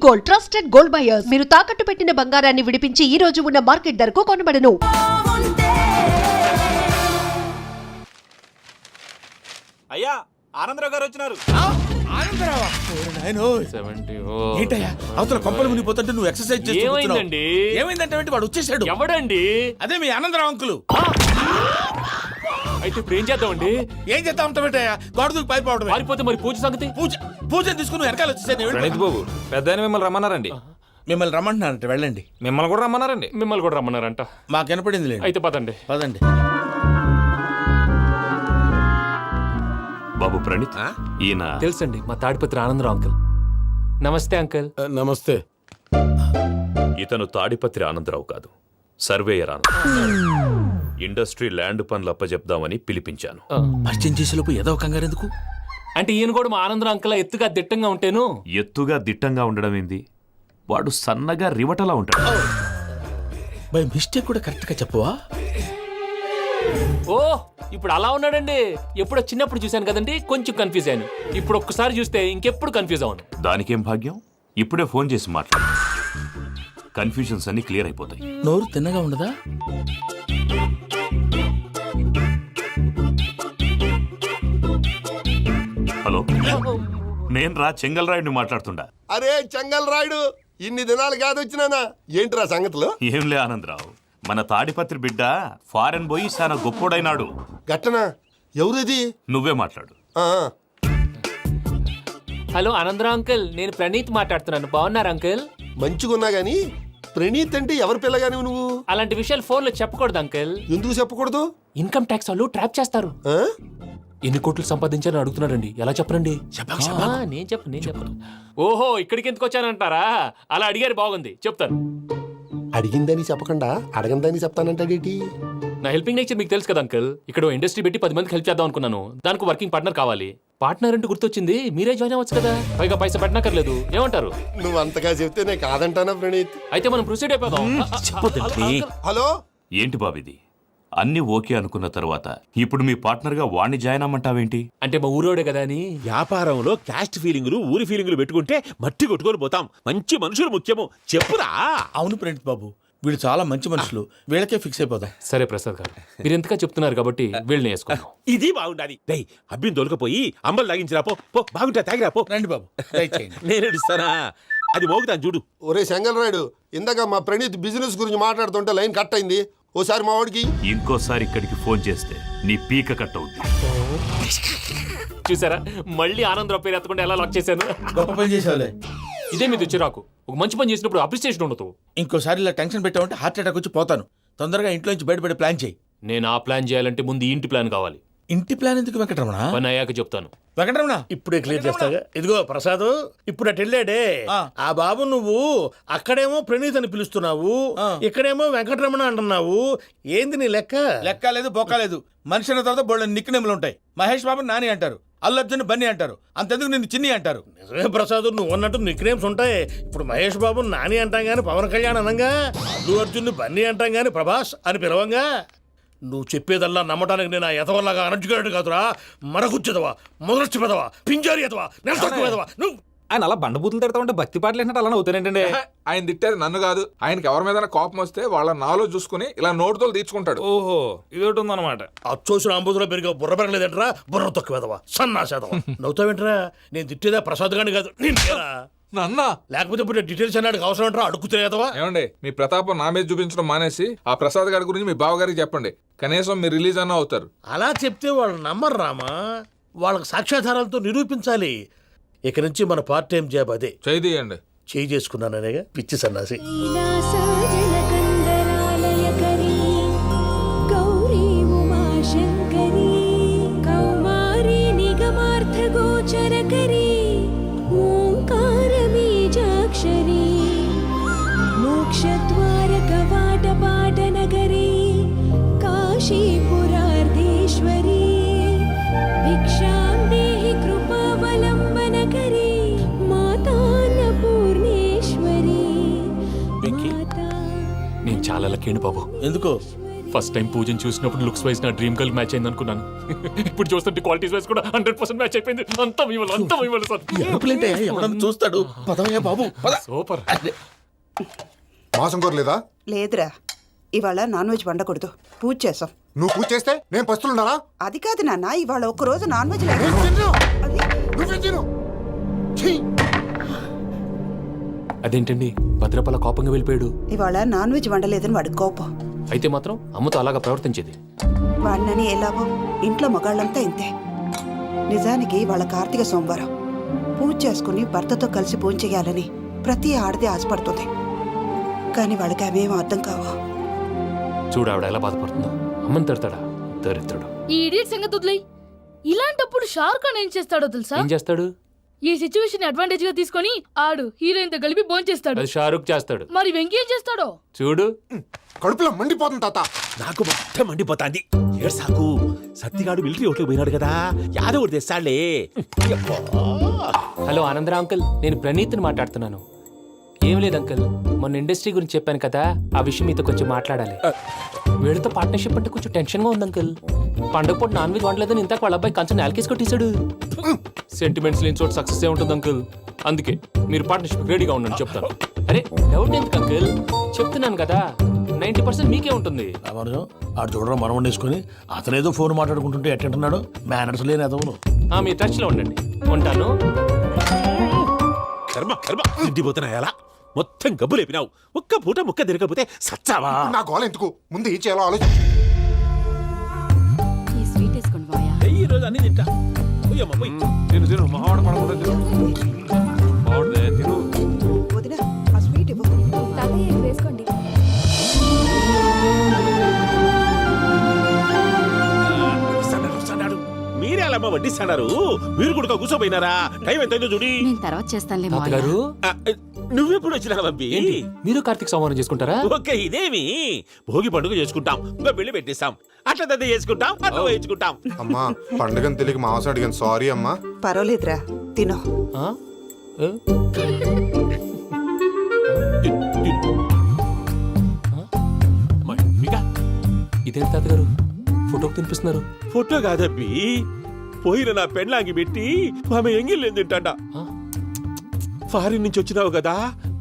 Gold, trusted gold buyers. మీరు తాకట్టు పెట్టిన బంగారాన్ని విడిపించి ఈ రోజు ఉన్న మార్కెట్ ధరకు కొనబడను. అయ్యా ఆనందరావు గారు వచ్చినారు. ఏంటయ్యా అవతల కొంపలు మునిగిపోతుంటే నువ్వు ఎక్సర్సైజ్ చేస్తున్నావు? ఏమైందంటే వాడు వచ్చేసాడు. ఎవడండి? అదే మీ ఆనందరావు అంకులు. అయితే ఇప్పుడు ఏం చేద్దామండి? ఏం చేస్తా ఉంటావేటయ్యా? గోడ దూకి పారిపోవడం. పారిపోతే మరి పూజ సంగతి? పూజ తీసుకుని వెనకాల వచ్చేసాను. ప్రణీత్ బాబు పెద్ద మిమ్మల్ని రమ్మన్నారండి. మిమ్మల్ని రమ్మంటున్నారంట, వెళ్ళండి. మిమ్మల్ని కూడా రమ్మన్నారండి. మిమ్మల్ని కూడా రమ్మన్నారంట. మాకు వినపడింది లేదు. అయితే పదండి. పదండి బాబు ప్రణీత్, ఈయన తెలుసండి, మా తాడిపత్రి ఆనందరావు అంకుల్. నమస్తే అంకుల్. నమస్తే. ఇతను తాడిపత్రి ఆనందరావు కాదు, సర్వేయర్ ఆనందరావు. ఇండస్ట్రీ ల్యాండ్ పనులు అప్పచెప్దామని పిలిపించాను. పరిచయం చేసేలోపు ఏదో కంగారు ఎందుకు? అంటే ఈయన కూడా మా ఆనందరావు అంకుల్ ఎత్తుగా దిట్టంగా ఉంటాను. ఎత్తుగా దిట్టంగా ఉండడం ఏంది? వాడు సన్నగా రివటలా ఉంటాడు. బై మిస్టేక్ కూడా కరెక్ట్ గా చెప్పవా? ఓ ఇప్పుడు అలా ఉన్నాడండి. ఎప్పుడో చిన్నప్పుడు చూశాను కదండి, కొంచెం కన్ఫ్యూజ్ అయ్యాను. ఇప్పుడు ఒక్కసారి చూస్తే ఇంకెప్పుడు కన్ఫ్యూజ్ అవ్వను. దానికేం భాగ్యం, ఇప్పుడే ఫోన్ చేసి మాట్లాడు. కన్ఫ్యూజన్స్ అన్ని క్లియర్ అయిపోతాయి. నోరు తిన్నగా ఉండదా? హలో, నేను రా చెంగల్రాయుడిని మాట్లాడుతుండా. అరే చెంగల్ రాయుడు, ఇన్ని దినాలు కాదు వచ్చినానా? ఏంట్రా సంగతులు? ఏంలే ఆనందరావు, మన తాడిపత్రి బిడ్డ ఫారెన్ పోయి చాలా గొప్పోడైనాడు. గట్టనా? ఎవరిది? నువ్వే మాట్లాడు. హలో ఆనందరావు అంకుల్, నేను ప్రణీత్ మాట్లాడుతున్నాను. బాగున్నారు అంకుల్? మంచిగున్నా గాని ప్రణీత్ అంటే ఎవరి పిల్లగాని నువ్వు? అలాంటి విషయాలు ఫోన్లో చెప్పకూడదు అంకుల్. ఎందుకు చెప్పకూడదు? ఇన్కమ్ ట్యాక్స్ వాళ్ళు ట్రాప్ చేస్తారు. ఆ? ఎన్ని కోట్లు సంపాదించాలని అడుగుతున్నారండి. ఎలా చెప్పరండి? నేను చెప్పను. ఓహో, ఇక్కడికి ఎందుకు వచ్చానంటారా? అలా అడిగారు, బాగుంది, చెప్తాను. అడిగిందని చెప్పకుండా అడగందని చెప్తానంటాడేటి? నా హెల్పింగ్ నేచర్ మీకు తెలుసు కదా అంకుల్. ఇక్కడ ఇండస్ట్రీ పెట్టి 10 మందికి హెల్ప్ చేద్దాం అనుకున్నాను. దానికి వర్కింగ్ పార్ట్నర్ కావాలి. పార్ట్నర్ అంటే గుర్తొచ్చింది, మీరే జాయిన్ అవ్వచ్చు కదా. పైగా పైసా పెట్టనక్కర్లేదు. ఏమంటారు? నువ్వు అంతగా చెప్తే నేను కాదంటానా ప్రణీత్? అయితే మనం ప్రొసీడ్ అయిపోదాం. హలో, ఏంటి బాబిది? అన్ని ఓకే అనుకున్న తర్వాత ఇప్పుడు మీ పార్ట్నర్ గా వాణ్ణి జాయిన్ అమ్మంటావేంటి? అంటే మా ఊరోడే కదా అని. వ్యాపారంలో క్యాస్ట్ ఫీలింగులు, ఊరి ఫీలింగులు పెట్టుకుంటే మట్టి కొట్టుకొని పోతాం. మంచి మనుషులు ముఖ్యము. చెప్పురా. అవును ప్రణీత్ బాబు, వీళ్ళు చాలా మంచి మనుషులు. వీళ్ళకే ఫిక్స్ అయిపోదాం. సరే ప్రసాద్ గారు, మీరు ఎంతగా చెప్తున్నారు కాబట్టి వీళ్ళని వేసుకున్నాం. ఇది బాగుండాలి. డై అబ్బిని దొలకపోయి అంబలు తాగించిరా పో. బాగుంటా తాగిరా పో. రండి బాబు, దయచేయండి. నేను ఇస్తానా? అది మోగుతాను చూడు. ఒరే చెంగల్ రాయుడు, ఇందాక మా ప్రణీత్ బిజినెస్ గురించి మాట్లాడుతుంటే లైన్ కట్ అయింది. ఓసారి మా వాడికి ఇంకోసారి ఇక్కడికి ఫోన్ చేస్తే నీ పీక కట్ అవుద్ది. చూసారా, మళ్ళీ ఆనందరావు పేరు ఎత్తకుండా ఎలా లాక్ చేశాను. గొప్ప పని చేసేవాళ్ళే. ఇదే మీద చిరాకు. ఒక మంచి పని చేసినప్పుడు అప్రిసియేషన్ ఉండదు. ఇంకోసారి ఇలా టెన్షన్ పెట్టామంటే హార్ట్ అటాక్ వచ్చి పోతాను. తొందరగా ఇంట్లో నుంచి బయటపడే ప్లాన్ చేయి. నేను ఆ ప్లాన్ చేయాలంటే ముందు ఈ ఇంటి ప్లాన్ కావాలి. ఇంటి ప్లాన్ ఎందుకు వెంకటరమణ? పని అయ్యాక చెప్తాను. వెంకటరమణ ఇప్పుడే క్లియర్ చేస్తాగా. ఇదిగో ప్రసాద్, ఇప్పుడు అటు వెళ్ళాడే ఆ బాబు, నువ్వు అక్కడేమో ప్రణీత్ అని పిలుస్తున్నావు, ఇక్కడేమో వెంకటరమణ అంటున్నావు. ఏంది నీ లెక్క? లెక్క లేదు, బొక్క లేదు. మనిషి అన్న తర్వాత బోళ్ళ నిక్నెములు ఉంటాయి. మహేష్ బాబు నాని అంటారు, అల్లు అర్జున్ బన్నీ అంటారు, అంతెందుకు నిన్ను చిన్ని అంటారు. నిజమే ప్రసాద్, నువ్వు అన్నట్టు నిక్ నేమ్స్ ఉంటాయి. ఇప్పుడు మహేష్ బాబు నాని అంటాం గాని పవన్ కళ్యాణ్ అనంగా, అల్లు అర్జున్ బన్నీ అంటాం గాని ప్రభాస్ అని పిలవంగా. నువ్వు చెప్పేదల్లా నమ్మటానికి నేను ఎతవల్లాగా అనర్జుకేటెడ్ కాదురా. మరగుచ్చదవా, మొదలచ్చి పెదవా, పింజారి ఎదవా, నెలసొక్కు పెదవా. నువ్వు ఆయన అలా బండబూతులు తిడతా ఉంటే భక్తి పాటలు ఏంటంటే అలా అవుతానేంటండి. ఆయన తిట్టేది నన్ను కాదు, ఆయనకి ఎవరి మీద కోపం వస్తే వాళ్ళ నాలో చూసుకుని ఇలా నోటుతో తీర్చుకుంటాడు. ఓహో, ఇదొకటి ఉందన్నమాట. అచ్చోసిన అంబుధులో పెరిగా బుర్ర పెరగలేదంటరా. బుర్ర తొక్కు వెదవా, సన్నాసేదవా. నవ్వుతావేంట్రా? నేను తిట్టేదా ప్రసాద్ గాని కాదు, నిన్నేరా. నన్నా? లేకపోతే ఇప్పుడు డీటెయిల్స్ అన్నాడు అవసరం అంటారా? అడుగుతులేదవా? ఏమండి, మీ ప్రతాపం నా మీద చూపించడం మానేసి ఆ ప్రసాద్ గారి గురించి మీ బావగారికి చెప్పండి. కనీసం మీరు రిలీజ్ అన్న అవుతారు. అలా చెప్తే వాళ్ళు నమ్మరు రామా. వాళ్ళకి సాక్ష్యాధారాలతో నిరూపించాలి. ఇక నుంచి మన పార్ట్ టైం జాబ్ అదే. చేయండి. చేయి చేసుకున్నాననేగా పిచ్చి సన్నాసి. నేను చాలా లక్కీని బాబు. ఎందుకో? ఫస్ట్ టైం పూజను చూసినప్పుడు లుక్స్ వైజ్ నా డ్రీమ్ గర్ల్ మ్యాచ్ అయింది అనుకున్నాను. ఇప్పుడు చూస్తుంటే క్వాలిటీస్ వైజ్ కూడా 100% మ్యాచ్ అయిపోయింది. అంతా ఇవ్వాలి సార్. ఎవడన్నా చూస్తాడు. పదవయ్యా బాబు పద. సూపర్. మాసం కోరలేదా? లేదురా, ఇవాళ నాన్ వెజ్ వండకూడదు, పూజ చేసాం. నువ్వు పూజ చేస్తే నేను పస్తులున్నారా? అది కాదు నాన్న, ఇవాళ ఒక్కరోజు నాన్ వెజ్ లేదు. అది నువ్వే తిను. ఛీ! అదేంటండి భద్రపల కోపంగా వెళ్ళిపోయాడు? ఇవాళ నాన్ వెజ్ వండలేదని వాడి కోపం. అయితే మాత్రం అమ్మతో అలాగా ప్రవర్తించేది. వాడినని ఎలాగో ఇంట్లో మగాళ్ళంతా ఇంతే. నిజానికి వాళ్ళ కార్తీక సోమవారం పూజ చేసుకుని భర్తతో కలిసి పూజ చేయాలని ప్రతి ఆడది ఆశపడుతుంది. కానీ వాళ్ళకి అవేం అర్థం కావు. చూడు ఆవిడ ఎలా బాధపడుతుందో. అమ్మని తిడతాడా దరిద్రుడు. ఈ ఇడియట్ సంగతి వదిలేయ్. ఇలాంటప్పుడు షారుఖ్ ఖాన్ ఏం చేస్తాడో తెలుసా? ఏం చేస్తాడు? ఈ సిచ్యువేషన్ అడ్వాంటేజ్ గా తీసుకొని ఆడు హీరోయిన్ తో కలిపి బోన్ చేస్తాడు. అది షారుఖ్ చేస్తాడు. మరి వెంకీ ఏం చేస్తాడో చూడు. కడుపులో మండిపోతుంది తాత. నాకు మొత్తం మండిపోతాంది. ఏడు సాకు సత్తిగాడు మిలిటరీ ఓట్లకు పోయినాడు కదా, యాదవ్ ఒకటి తెస్తాడులే. హలో ఆనందరావు అంకుల్, నేను ప్రణీత్ని మాట్లాడుతున్నాను. ఏం లేదు అంకుల్, మొన్న ఇండస్ట్రీ గురించి చెప్పాను కదా, ఆ విషయం మీతో కొంచెం మాట్లాడాలి. వీళ్ళతో పార్ట్నర్షిప్ అంటే కొంచెం టెన్షన్ గా ఉంది అంకుల్. పండగ పూట నాన్ వెజ్ వండలేదని ఇంతకు వాళ్ళ అబ్బాయి కంచెం నేలకేసి కొట్టేశాడు. సెంటిమెంట్స్ లేని చోట సక్సెస్ ఏ ఉంటుంది అంకుల్. అందుకే మీరు పార్ట్నర్షిప్ రెడీగా ఉండండి చెప్తాను. అరే డౌట్ ఎందుకు అంకుల్, చెప్తున్నాను కదా 90% మీకే ఉంటుంది. రామానుజం ఆడు చూడడం మనం వండేసుకొని అతనేదో ఫోన్ మాట్లాడుకుంటుంటే ఎట్టంటున్నాడు. మేనర్స్ లేని అతను. మీ టచ్ లో ఉండండి. ఉంటాను. కర్మ కర్మ తిండిపోతున్నాయలా మొత్తం గబ్బు లేపినావు. ఒక్క పూట ముక్క తిరగకపోతే సచ్చావా? నా గోల ఎందుకు, ముందు ఏం చేయాలో ఆలోచించు. ఈ స్వీట్ వేసుకోండి బాయా. ఈ రోజు అన్ని తింటా. పోయమ్మ, పోయ్. తిను మావాడు పడకుండా తిను. వదిన ఆ స్వీట్ ఇవ్వు. వేసుకోండి. వస్తాడు. మీరే అలా వడ్డిస్తాడారు. మీరు కూడా కూర్చోపోయినారా? టైం ఎంతైందో చూడి. నేను తర్వాత చేస్తానులే తాతగారు, నువ్వెప్పుడు వచ్చినా బంబి? ఏంటి మీరు కార్తీక్ సంహారం చేసుకుంటారా? ఓకే, ఇదేమి భోగి పండుగ చేసుకుంటాం, ఇంకా పెళ్లి పెట్టేస్తాం, అట్లా దద్ద చేసుకుంటాం, అట్లా వేయించుకుంటాం. అమ్మా పండుగని తెలియక మాంసం అడిగాను, సారీ అమ్మా. పర్వాలేదురా, తినో. ఆ? ఏ? ఇదేంటి తాతగారు ఫోటోకి తినిపిస్తున్నారు? ఫోటో కాదబ్బి, పోయిన నా పెళ్ళాంగి పెట్టి ఆమె ఎంగిల్లేం తింటాడ. ఫారిన్ నుంచి వచ్చినావు కదా,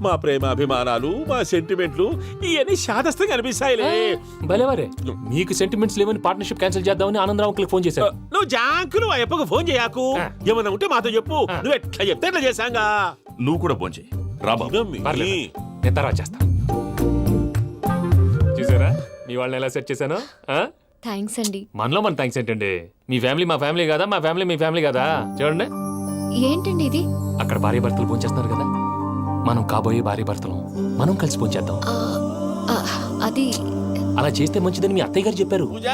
మా ప్రేమ అభిమానాలు, మా సెంటిమెంట్లు ఇవన్నీ శాదస్తంగా అనిపిస్తాయిలే. భలేవారే, మీకు సెంటిమెంట్స్ లేవని పార్ట్నర్షిప్ క్యాన్సిల్ చేద్దామని ఆనందరావు అంకుల్ ఫోన్ చేశారు. నువ్వు జాంకులు ఆ అప్పకు ఫోన్ చేయకు. ఏమన్నా ఉంటే మాతో చెప్పు. నువ్వు ఎట్లా చెప్తే ఎట్లా చేశాంగా. నువ్వు కూడా ఫోన్ చేయి రా బాబు. పర్లేదు, నేను తర్వాత చేస్తా. చూసారా మీ వాళ్ళని ఎలా సెట్ చేశాను? థ్యాంక్స్ అండి. మనలో మన థ్యాంక్స్ ఏంటండి? మీ ఫ్యామిలీ మా ఫ్యామిలీ కదా, మా ఫ్యామిలీ మీ ఫ్యామిలీ కదా. చూడండి, ఏంటండి ఇది? అక్కడ భార్య భర్తలు ఫోన్ చేస్తున్నారు కదా, మనం కాబోయే భార్య భర్తలు మనం కలిసి ఫోన్ చేద్దాం. అది అలా చేస్తే మంచిదని మీ అత్తయ్య గారు చెప్పారు. పూజ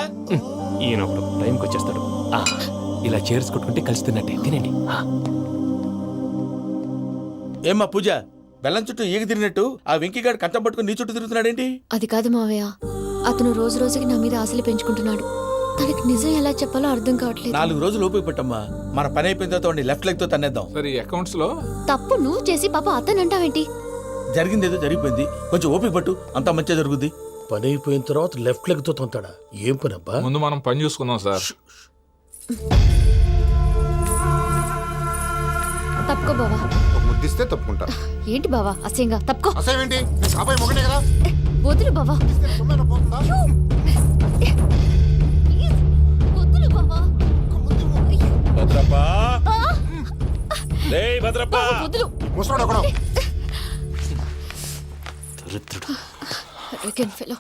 ఈయన ఒకడు టైంకి వచ్చేస్తాడు. ఇలా చేర్స్ కొట్టుకుంటే కలిసి తిన్నట్టే. తినండి. ఏమ్మా పూజ, బెల్లం చుట్టూ ఈగ తిరిగినట్టు ఆ వెంకీగాడు కంచం పట్టుకుని నీ చుట్టూ తిరుగుతున్నాడేంటి? అది కాదు మావయ్య, అతను రోజు రోజుకి నా మీద ఆశలు పెంచుకుంటున్నాడు. తనకి నిజం ఎలా చెప్పాలో అర్థం కావట్లేదు. 4 రోజులు ఓపిక పట్టమ్మా, మన పని అయిపోయిన తర్వాత లెఫ్ట్ లెగ్ తో తన్నేద్దాం. సరే అకౌంట్స్ లో తప్పు నువ్వు చేసి పాప అతను అంటావేంటి? జరిగిందేదో జరిగిపోయింది, కొంచెం ఓపిక పట్టు, అంతా మంచిగా జరుగుద్ది. పని అయిపోయిన తర్వాత లెఫ్ట్ లెగ్ తో తొంతాడా? ఏం పని అబ్బా? ముందు మనం పని చూసుకుందాం సార్. తప్పుకో బావా. ఒక ముద్దిస్తే తప్పుకుంటా. ఏంటి బావా అసహ్యంగా? తప్పుకో. అసేమేంటి, నీ కాబోయే మొగనే కదా. వదులు బావా. సొమ్మేనా పోతుందా? వదులు బావా. భద్రప్ప, లే భద్రప్ప. వదులు. ముసలోడు ఒకడు. దరిద్రుడు. Arrogant fellow.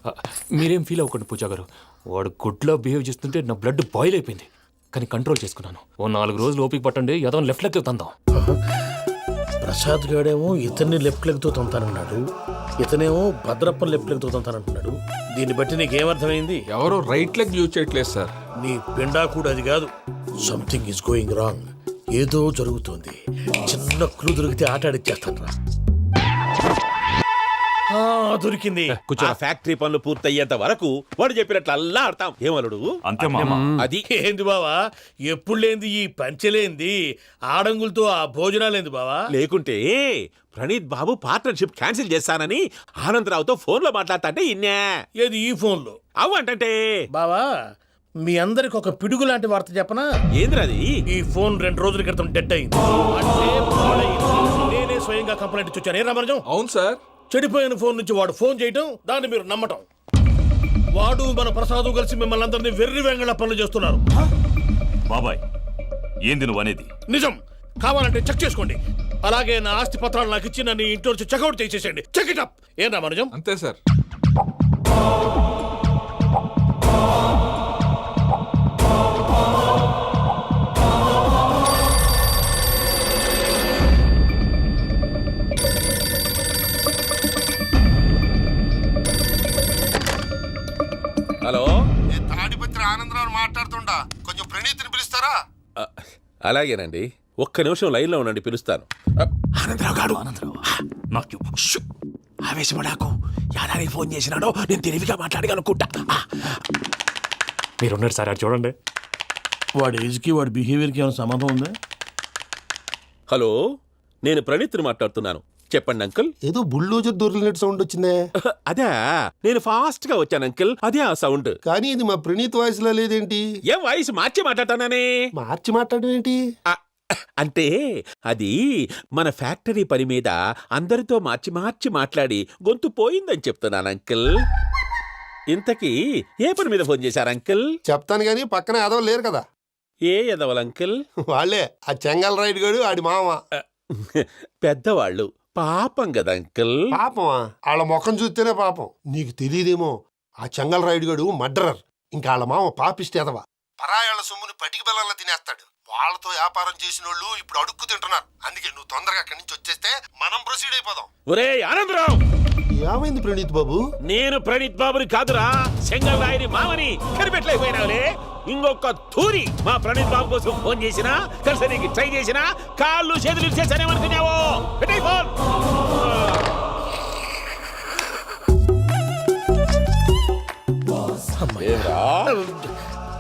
మీరేం ఫీల్ అవ్వకండి పూజా గారు. వాడు గుడ్లో బిహేవ్ చేస్తుంటే నా బ్లడ్ బాయిల్ అయిపోయింది, కానీ కంట్రోల్ చేసుకున్నాను. ఓ 4 రోజులు ఓపిక పట్టండి, ఏదో లెఫ్ట్ లెగ్ తందాం. ప్రసాద్ గాడేమో ఇతన్ని లెఫ్ట్ లెగ్ తో తొంతానన్నాడు, ఇతనేమో భద్రప్ప లెఫ్ట్ లెగ్ తో తొంతానంటున్నాడు. దీన్ని బట్టి నీకేమర్థమైంది? ఎవరో రైట్ లెగ్ యూజ్ చేయట్లేదు సార్. నీ పిండా కూడా అది కాదు. Something is going wrong. ఏదో జరుగుతోంది. చిన్న క్లూ దొరికితే ఆట ఆడిచ్చేస్తాను రా. దొరికింది. ఆ ఫ్యాక్టరీ పనులు పూర్తయ్యేంత వరకు వాడు చెప్పినట్లు అల్లా ఆడతాం ఏమలుడు అంతే మామ అది ఏంది బావా ఎప్పుడు లేంది ఈ పంచలేంది ఆడంగులతో ఆ భోజనాలేంది బావా? లేకుంటే ప్రణీత్ బాబు పార్ట్నర్షిప్ క్యాన్సిల్ చేస్తానని ఆనందరావుతో ఫోన్ లో మాట్లాడతాంటే ఇన్నే ఏది ఈ ఫోన్లో? అవ్వంటే బావా మీ అందరికి ఒక పిడుగు లాంటి వార్త చెప్పనా? ఏంద్రది? ఈ ఫోన్ 2 రోజుల క్రితం డెడ్ అయింది. అంటే పాడైంది. నేనే స్వయంగా కంప్లైంట్ ఇచ్చి వచ్చాను. ఏ రామరాజం? అవును సార్. చెడిపోయిన ఫోన్ నుంచి వాడు ఫోన్ చేయటం, దాన్ని మీరు నమ్మటం. వాడు మన ప్రసాదు కలిసి మిమ్మల్ని అందరినీ వెర్రి వెంగళ పనులు చేస్తున్నారు. బాబాయ్ ఏంది నువ్వు అనేది? నిజం. కావాలంటే చెక్ చేసుకోండి. అలాగే నా ఆస్తి పత్రాలు నాకు ఇచ్చి నన్ను ఇంట్లో నుంచి చెక్అౌట్ చేసేసండి. Check it up. ఏం రామరాజం? అంతే సార్. హలో, నేను తాడిపత్రి ఆనందరావు మాట్లాడుతుండా, కొంచెం ప్రణీతిని పిలుస్తారా? అలాగేనండి, ఒక్క నిమిషం లైన్ లో ఉండండి, పిలుస్తాను. ఆనందరావు గాడు నాకు ఆవేశపడాకు. యాదానికి ఫోన్ చేసినాడో నేను తెలివిగా మాట్లాడగలనుకుంటా. మీరున్నారు సార్, అది చూడండి. వాడి ఏజ్కి వాడి బిహేవియర్కి ఏమైనా సంబంధం ఉందా? హలో, నేను ప్రణీత్ని మాట్లాడుతున్నాను. చెప్పండి అంకుల్. ఏదో బుల్డోజర్ దొరికినట్టు సౌండ్ వచ్చిందే. అదే, నేను ఫాస్ట్ గా వచ్చాను అంకుల్, అదే ఆ సౌండ్. కానీ ఇది మా ప్రణీత్ వాయిస్ లో లేదేంటి? ఏం వాయిస్ మార్చి మాట్లాడతానే? మార్చి మాట్లాడడం ఏంటి? అంటే అది మన ఫ్యాక్టరీ పని మీద అందరితో మార్చి మార్చి మాట్లాడి గొంతు పోయిందని చెప్తున్నాను అంకుల్. ఇంతకీ ఏ పని మీద ఫోన్ చేశారు అంకుల్? చెప్తాను గానీ పక్కన ఏదో లేరు కదా. ఏ ఎదవల్ అంకుల్? వాళ్ళే ఆ చెంగల్ రైడ్ గడు ఆడి మామ. పెద్దవాళ్ళు, పాపం కదా అంకుల్. పాపమా? వాళ్ళ ముఖం చూస్తేనే పాపం. నీకు తెలియదేమో, ఆ చెంగల్ రైడ్ గడు మర్డరర్. ఇంకా వాళ్ళ మామ పాపిస్తే ఎదవా. పరాయాళ్ళ సొమ్ముని పటికి బెల్లంలో తినేస్తాడు. వాళ్ళతో వ్యాపారం చేసిన వాళ్ళు ఇప్పుడు అడుక్కు తింటున్నారు. అందుకే నువ్వు తొందరగా అక్కడి నుంచి వచ్చేస్తే మనం ప్రొసీడ్ అయిపోదాం. ఒరే ఆనందరావు! ఏమైంది ప్రణీత్ బాబు? నేను ప్రణీత్ బాబుని కాదురా, చెంగల్ రాయని మామని. కనిపెట్టలేకపోయినావులే. ఇంకొక తూరి మా ప్రణీత్ బాబు కోసం ఫోన్ చేసినా, కలిసి నీకు ట్రై చేసినా కాళ్ళు చేతులు చేశానేమనుకున్నావో. పెట్టేయ్ ఫోన్.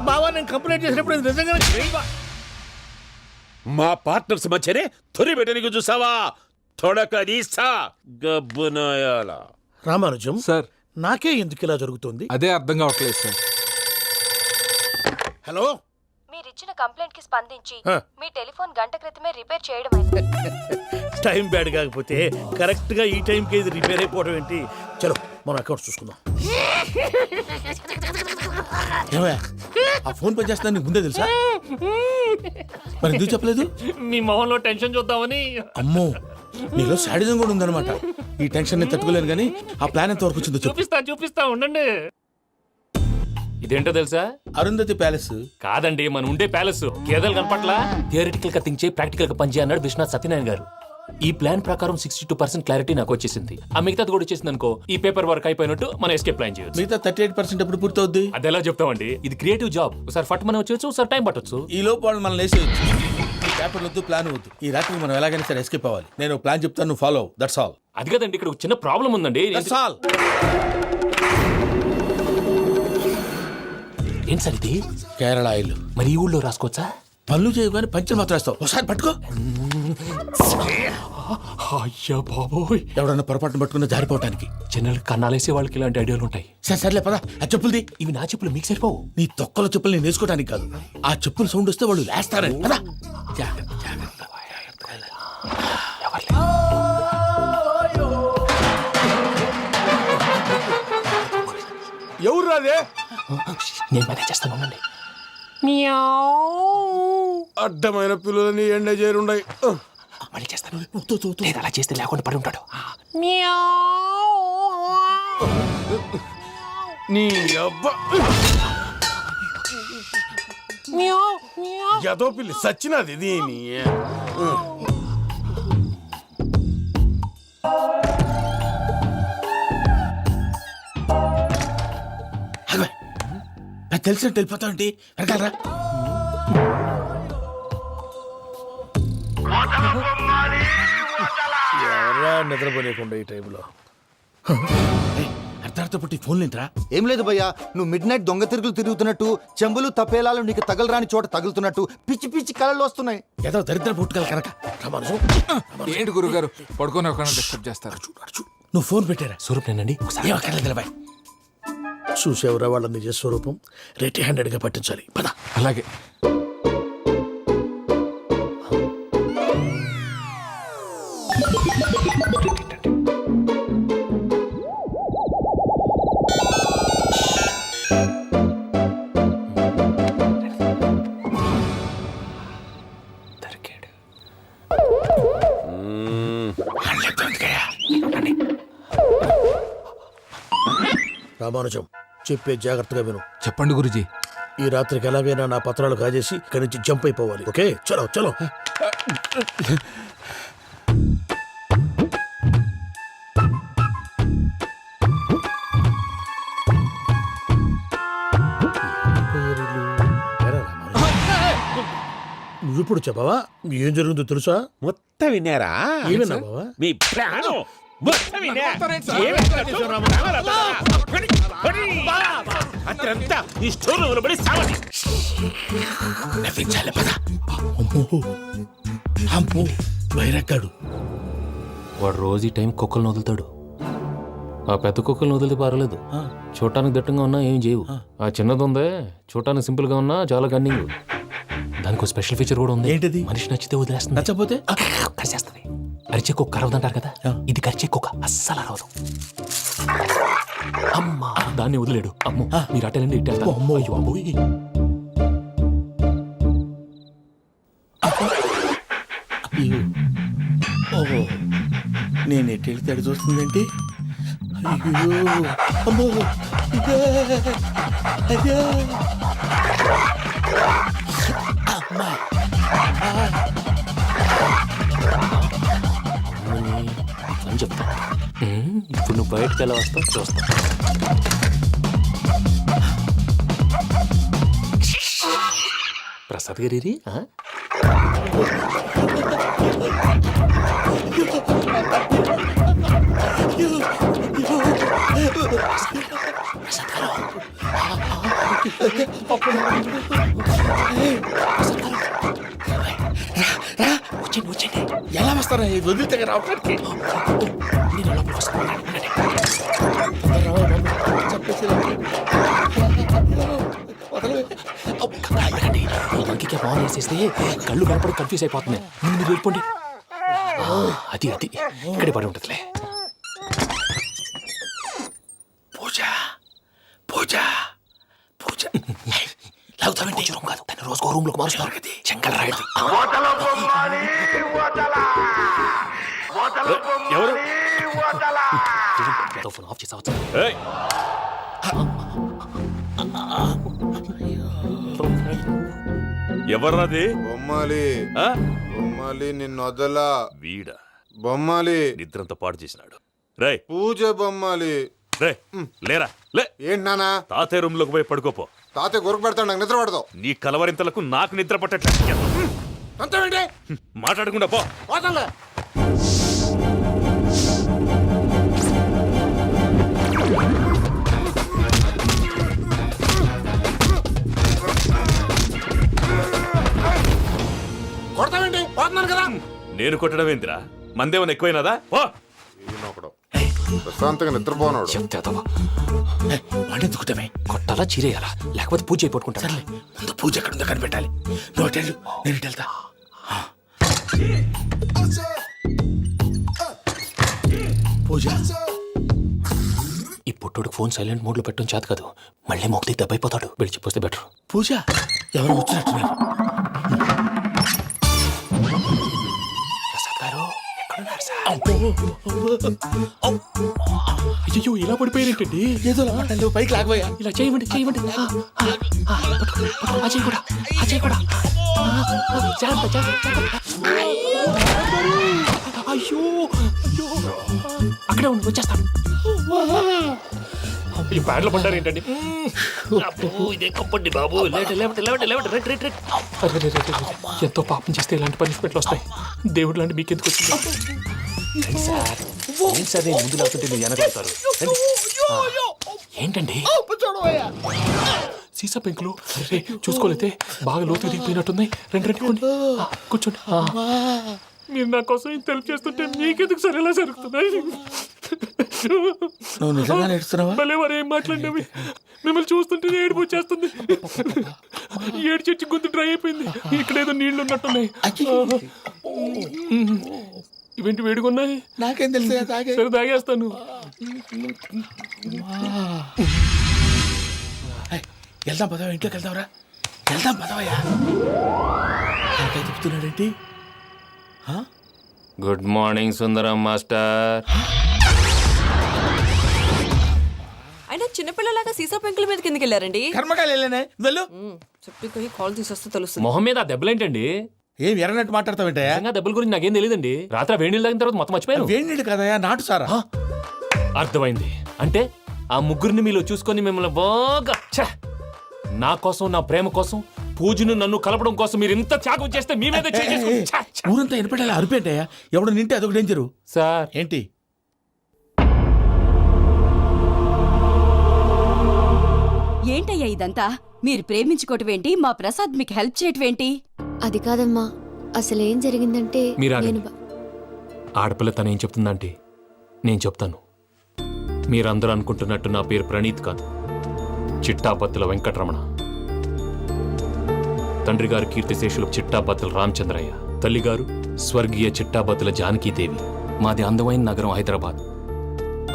బావా నేను కంప్లైంట్ చేసినప్పుడు ఇది నిజంగా మా పార్ట్నర్స్ మధ్యనే తొలి పెట్టడానికి చూసావా? తొడక నీస్తా గబ్బునాయాల. రామానుజం సార్, నాకే ఎందుకు ఇలా జరుగుతుంది? అదే అర్థం కావట్లేదు సార్. హలో, మీరిచ్చిన కంప్లైంట్ కి స్పందించి ఆ. మీ టెలిఫోన్ గంట క్రితమే రిపేర్ చేయడమైంది. టైం బ్యాడ్ కాకపోతే కరెక్ట్ గా ఈ టైంకి ఇది రిపేర్ అయిపోవడం ఏంటి? చలో మన అకౌంట్ చూసుకుందాం. ఏమయ్యా, ఆ ఫోన్ పని చేస్తున్నా నీకు ముందే తెలుసా? మరి ఎందుకు చెప్పలేదు? మీ మొహంలో టెన్షన్ చూద్దామని. అమ్మో, నీలో శాడిజం కూడా ఉందన్నమాట. ఈ టెన్షన్ ని తట్టుకోలేను కానీ ఆ ప్లాన్ ఎంత వరకు వచ్చిందో చెప్పు. చూపిస్తా ఉండండి. ఇదేంటో తెలుసా? అరుంధతి ప్యాలెస్ కాదండి, మన ఉండే ప్యాలెస్. గేదెలు కనపట్లా? థియరిటికల్ గా థింక్ చేయి, ప్రాక్టికల్ గా పనిచేయ అన్నాడు విశ్వనాథ్ సత్యనారాయణ గారు. ఈ ప్లాన్ ప్రకారం 62% క్లారిటీ నాకు వచ్చేసింది. ఆ మిగతాది కూడా వచ్చేసింది అనుకో, ఈ పేపర్ వర్క్ అయిపోయినట్టు మనం ఎస్కేప్ ప్లాన్ చేయొచ్చు. మిగతా 38% ఎప్పుడు పూర్తవుద్ది? అది ఎలా చెప్తామండి? ఇది క్రియేటివ్ జాబ్. ఒకసారి ఫట్ మనం వచ్చేయచ్చు, ఒకసారి టైం పట్టొచ్చు. ఈ లోపు వాళ్ళు మనం లేసేయచ్చు. ఈ పేపర్ వద్దు, ప్లాన్ వద్దు. ఈ రాత్రి మనం ఎలాగైనా సరే ఎస్కేప్ అవ్వాలి. నేను ప్లాన్ చెప్తాను, నువ్వు ఫాలో. That's all. అది కదండి, ఇక్కడ ఒక చిన్న ప్రాబ్లం ఉందండి. That's all. ఏం సార్ ఇది? కేరళ ఆయిల్. మరి ఈ ఊళ్ళో రాసుకోవచ్చా? పనులు చేయగానే పంచలు మాత్రం వేస్తావు. ఒకసారి పట్టుకో. అయ్యా బాబోయ్, ఎవడన్నా పొరపాటున పట్టుకున్న జారిపోవటానికి. జనరల్ కన్నాలేసే వాళ్ళకి ఇలాంటి ఐడియాలు ఉంటాయి. సర్లే పదా, ఆ చెప్పులది. ఇవి నా చెప్పులు మీకు సరిపోవు. నీ తొక్కల చెప్పులు నేను వేసుకోవడానికి కాదు, ఆ చెప్పులు సౌండ్ వస్తే వాళ్ళు లేస్తారని. పదా. ఎవరు రాదే? నేను మేనేజ్ చేస్తాను, ఉండండి. అడ్డమైన పిల్లలని ఎండ చేరుండయి. మళ్ళీ చేస్తాను. లేదు, అలా చేస్తే లేకుండా పడి ఉంటాడు. నీ అబ్బా ఎదో పిల్లి సచ్చినది దీని. నాకు తెలిసినట్టు వెళ్ళిపోతా ఉంటే వెనకాలరా. ఎవరా నిద్రపోలేకుండా ఈ టైంలో? అర్ధార్థ పుట్టి ఫోన్ లేంట్రా. ఏం లేదు భయ్యా, నువ్వు మిడ్ నైట్ దొంగ తిరుగులు తిరుగుతున్నట్టు, చెంబులు తపేలాలు నీకు తగలరాని చోట తగులుతున్నట్టు పిచ్చి పిచ్చి కళలు వస్తున్నాయి. ఏదో దరిద్ర పుట్టుకల కనుక రామానుజం. ఏంటి గురుగారు పడుకొని ఒక డిస్టర్బ్ చేస్తారు? నువ్వు ఫోన్ పెట్టారా? స్వరూప్నేనండి ఏం అక్కర్లేదు బాయ్. చూసేవరా వాళ్ళ నిజ స్వరూపం. రెట్టి హ్యాండెడ్ గా పట్టించాలి. పద. అలాగే. రామానుజం చెప్పే జాగ్రత్తగా విను. చెప్పండి గురుజీ. ఈ రాత్రికి ఎలాగైనా నా పత్రాలు కాజేసి ఇక్కడి నుంచి జంప్ అయిపోవాలి. ఓకే, చలో చలో. నువ్విప్పుడు చెప్పవా ఏం జరుగుతుందో తెలుసా? మొత్తం విన్నారా? ఏమన్నా బావా? మీ ప్రాణం మొత్తం విన్నా. అత్రంతా ఈ స్టోర్ రూమ్ లో పడి సావని. నవ్వించాలి. పద. అమ్మో బైరక్కాడు. వాడు రోజు ఈ టైం కుక్కలను వదులుతాడు. ఆ పెద్ద కుక్కలను వదిలితే పర్వాలేదు, చూడటానికి దట్టంగా ఉన్నా ఏం చేయవు. ఆ చిన్నది ఉందే, చూడటానికి సింపుల్ గా ఉన్నా చాలా కన్నింగ్. దానికి స్పెషల్ ఫీచర్ కూడా ఉంది. ఏంటిది? మనిషి నచ్చితే వదిలేస్తుంది, నచ్చపోతే కరిచేస్తుంది. అరిచే కుక్క అరవదంటారు కదా, ఇది కరిచే కుక్క అస్సలు అరవదు. అమ్మా దాన్ని వదిలేడు. అమ్మో మీరు అటెండి ఇట్టే. అమ్మో అయ్యో అమ్మోయ్. ఓహో, నేను ఎటు వెళ్తే అడు చూస్తుందేంటి? అయ్యో అమ్మో. అయ్యో అమ్మా. అని చెప్తా. ఇప్పుడు నువ్వు బయటకు ఎలా వస్తావు చూస్తా. ప్రసాద్ గారి వచ్చండి వచ్చండి. ఎలా వస్తారా? వదిలితే రావడానికి. నేను లోపలికి వస్తాను. ఇంకే బాగా వేసేస్తే కళ్ళు కనపడి కన్ఫ్యూజ్ అయిపోతుంది. మీరు వెళ్ళిపోండి. అది అది ఇక్కడే పడి ఉంటుందిలే. పూజ పూజ పూజ. లాగుతామంటే రూమ్ కాదు, దాన్ని రోజుకో రూమ్ లోకి మారుస్తారు కదా. చెంగల్ రాయదు. ఎవరు? ఫోన్ ఆఫ్ చేసావచ్చు. ఎవర్రాది? బొమ్మాలి. బొమ్మాలి నిన్ను వదలా. వీడా బొమ్మాలి నిద్రంతా పాడు చేసినాడు. రేయ్ పూజ బొమ్మాలి. రే లేరా లే. ఏంటి నానా? తాతయ్య రూమ్ లోకి పోయి పడుకోపో. తాతయ్య గురకు పెడతాడు, నాకు నిద్ర పడతావు. నీ కలవరింతలకు నాకు నిద్ర పట్టట్లేదు. అంతేంటి? మాట్లాడకుండా పో. పోతాలే. కొడతావేంటి? పోతున్నాను కదా. నేను కొట్టడం ఏందిరా? మందేమన్నా ఎక్కువైనదా? పో. ప్రశాంతంగా నిద్రపోనాడు. వాడెందుకుంటామే? కొట్టాలా చీరేయాలా లేకపోతే పూజ అయిపోట్టుకుంటా. సర్లే, ముందు పూజ ఎక్కడ ఉందో కనిపెట్టాలి. నువ్వు అటెండు, నేను ఇటు వెళ్తా. పూజ. ఈ పుట్టోడికి ఫోన్ సైలెంట్ మోడ్ లో పెట్టడం చేత కాదు, మళ్ళీ మొక్కి దెబ్బైపోతాడు. వెళ్ళి చెప్పొస్తే బెటర్. పూజ ఎవరు వచ్చినట్టున్నారు? ప్రసాద్ గారు ఎక్కడున్నారు సార్? అయ్యో ఇలా పడిపోయినట్టండి. ఏదో లాంటి పైకి లాగబోయా. ఇలా చేయమండి చేయమండి. అజయ్ కూడా అజయ్ కూడా. జాగ్రత్త జాగ్రత్త. అయ్యో అయ్యో అక్కడే ఉండి వచ్చేస్తాను. ఈ బ్యాడ్లో పడ్డారు ఏంటండి? ఇదే కప్పండి బాబు. ఎంతో పాపం చేస్తే ఇలాంటి పనిష్మెంట్లు వస్తాయి. దేవుడు లాంటి మీకెందుకు వచ్చింది? ఏం సార్ నేను ముందు లేకుంటే మీరు వెనకాడతారు ఏంటండి సీసా పెంకులు రే చూసుకోలేతే బాగా లోతుగా దిగిపోయినట్టుంది. రండి రండి కొన్ని కూర్చోండి. మీరు నా కోసం ఇంత హెల్ప్ చేస్తుంటే మీకెందుకు సరే ఎలా జరుగుతున్నాయి? నువ్వు నిజంగా నేర్చుతున్నావా? భలే వారు ఏం మాట్లాడినవి. మిమ్మల్ని చూస్తుంటే ఏడుపు వచ్చేస్తుంది. ఏడు చెట్టు గొంతు డ్రై అయిపోయింది. ఇక్కడ ఏదో నీళ్లు ఉన్నట్టున్నాయి. ఇవేంటి వేడుకున్నాయి? నాకేం తెలుసు సరే తాగేస్తాను. వెళ్దాం పదవా, ఇంట్లోకి వెళ్దాంరా. వెళ్దాం పదవయ్యా. చెప్తున్నాడేంటి? గుడ్ మార్నింగ్ సుందరం మాస్టర్. అయినా చిన్నపిల్లలాగా సీసా పెంకుల మీద కిందకి వెళ్ళారండి. కర్మకాయలు వెళ్ళానే, వెళ్ళు. చెప్పి కాల్ తీసొస్తే తెలుస్తుంది. మొహం మీద ఆ దెబ్బలేంటండి? ఏం ఎర్రనట్టు మాట్లాడతావేంటయ్యా? నిజంగా దెబ్బల గురించి నాకేం తెలియదండి. రాత్రి వేడి నీళ్ళు తాగిన తర్వాత మొత్తం మర్చిపోయాను. వేడి నీళ్ళు కదయా, నాటు సారా. అర్థమైంది. అంటే ఆ ముగ్గురిని మీలో చూసుకొని మిమ్మల్ని బాగా నా కోసం, నా ప్రేమ కోసం, పూజను నన్ను కలపడం కోసం మీరు ఇంత త్యాగం చేస్తే మీ మీద ఊరంతా ఎనపడేలా అరిపేంటయ్యా. ఎవడు నింటే అదొక డేంజరు. సార్ ఏంటి? ఏంటయ్యా ఇదంతా? మీరు ప్రేమించుకోవటం ఏంటి? మా ప్రసాద్ మీకు హెల్ప్ చేయటం ఏంటి? అది కాదమ్మా, అసలేం జరిగిందంటే మీరు నేను ఆడపిల్ల తనేం చెప్తుందంటే నేను చెప్తాను. మీరందరూ అనుకుంటున్నట్టు నా పేరు ప్రణీత్ కాదు, చిట్టాపత్తుల వెంకటరమణ. తండ్రి గారు కీర్తిశేషులు చిట్టాపత్తుల రామచంద్రయ్య, తల్లిగారు స్వర్గీయ చిట్టాపత్తుల జానకీదేవి. మాది అందమైన నగరం హైదరాబాద్.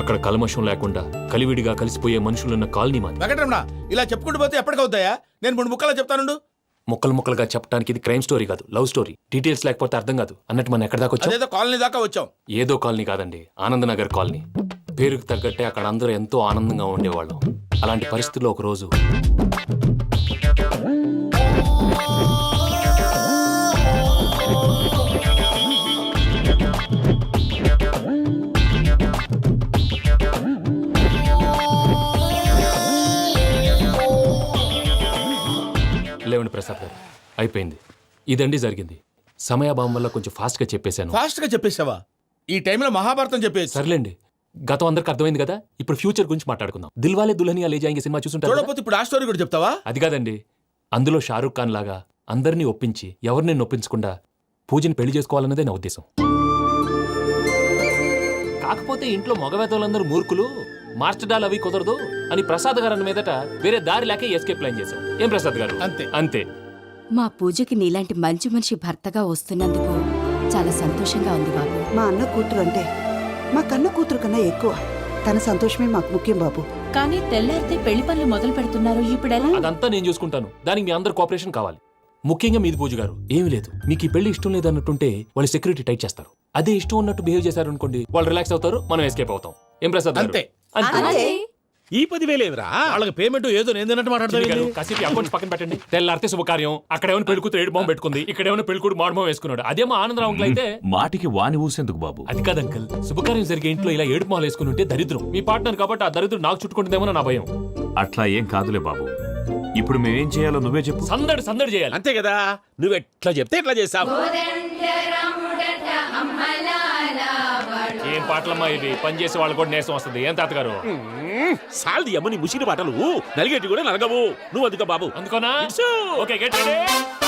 అక్కడ కల్మషం లేకుండా కలివిడిగా కలిసిపోయే మనుషులున్న కాలనీ మాది. వెంకటరమణ, ఇలా చెప్పుకుంటూ పోతే ఎప్పటికవుతాయా? నేను 3 ముక్కలా చెప్తానుండు. ముక్కలు ముక్కలుగా చెప్పడానికి ఇది క్రైమ్ స్టోరీ కాదు, లవ్ స్టోరీ. డీటెయిల్స్ లేకపోతే అర్థం కాదు. అన్నట్టు మనం ఎక్కడ దాకా వచ్చాం? అదేదో కాలనీ దాకా వచ్చాం. ఏదో కాలనీ కాదండి, ఆనందనగర్ కాలనీ. పేరుకు తగ్గట్టే అక్కడ అందరూ ఎంతో ఆనందంగా ఉండేవాళ్ళం. అలాంటి పరిస్థితుల్లో ఒకరోజు లేవండి ప్రసాద్ గారు, అయిపోయింది. ఇదండి జరిగింది. సమయాభావం వల్ల కొంచెం ఫాస్ట్గా చెప్పేశాను. ఫాస్ట్గా చెప్పేసావా? ఈ టైంలో మహాభారతం చెప్పేసి. సర్లేండి, గతం అందరికి అర్థమైంది కదా. ఇప్పుడు ఫ్యూచర్ గురించి మాట్లాడుకుందాం. దిల్వాలే దుల్హనియా లే జాయేంగే సినిమా చూసుంటారు. చూడకపోతే ఇప్పుడు ఆ స్టోరీ కూడా చెప్తావా? అది కాదండి, అందులో షారూఖ్ ఖాన్ లాగా అందరినీ ఒప్పించి ఎవరిని నొప్పించకుండా పూజని పెళ్లి చేసుకోవాలన్నదే నా ఉద్దేశం. కాకపోతే ఇంట్లో మగవేతలందరూ మూర్ఖులు, మార్చడాలు అవి కుదరదు అని ప్రసాద్ గారు అన్న మీదట వేరే దారి లేక ఎస్కేప్ ప్లాన్ చేశాం. ఏం ప్రసాద్ గారు? అంతే అంతే. మా పూజకి నీలాంటి మంచి మనిషి భర్తగా వస్తున్నందుకు చాలా సంతోషంగా ఉంది బాబు. మా అన్న కూతురు అంటే మా కన్న కూతురు కన్నా ఎక్కువ. తన సంతోషమే మాకు ముఖ్యం బాబు. కానీ తెల్లారితే పెళ్లి పనులు మొదలు పెడుతున్నారు, ఇప్పుడెలా? అదంతా నేను చూసుకుంటాను. దానికి మీ అందరు కోఆపరేషన్ కావాలి. ముఖ్యంగా మీది పూజ గారు. ఏమీ లేదు, మీకు ఈ పెళ్లి ఇష్టం లేదు అన్నట్టుంటే వాళ్ళు సెక్యూరిటీ టైట్ చేస్తారు. అదే ఇష్టం ఉన్నట్టు బిహేవ్ చేశారు అనుకోండి, వాళ్ళు రిలాక్స్ అవుతారు, మనం ఎస్కేప్ అవుతాం. ఏం ప్రసాద్ గారు? అంతే. ఈ 10,000 ఏమిరా? వాళ్ళకి పేమెంట్ ఏదో నేందన్నట్టు మాట్లాడతాను. కాసేపు అకౌంట్స్ పక్కన పెట్టండి. తెల్లారితే శుభకార్యం. అక్కడ ఏమైనా పెళ్లికూతురు ఏడు బాంబు పెట్టుకుంది, ఇక్కడ ఏమైనా పెళ్లికూడు మాడు బాంబు వేసుకున్నాడు. అదేమో ఆనందరావు అంకుల్ అయితే మాటికి వాని ఊసేందుకు బాబు? అది కాదు అంకుల్, శుభకార్యం జరిగే ఇంట్లో ఇలా ఏడు మాలు వేసుకుని ఉంటే దరిద్రం. మీ పార్ట్నర్ కాబట్టి ఆ దరిద్రం నాకు చుట్టుకుంటుందేమో నా భయం. అట్లా ఏం కాదులే బాబు. ఇప్పుడు మేమేం చేయాలో నువ్వే చెప్పు. సందడి సందడి చేయాలి. అంతే కదా, నువ్వు ఎట్లా చెప్తే ఎట్లా చేస్తావు. ఏం పాటలమ్మా ఇవి? పనిచేసే వాళ్ళు కూడా నేసం వస్తుంది. ఏం తాతగారు? సాల్ది అమ్మని ముసిరి పాటలు నలిగేటి కూడా నలగవు. నువ్వు అందుకో బాబు. అందుకోనా? Okay, get ready.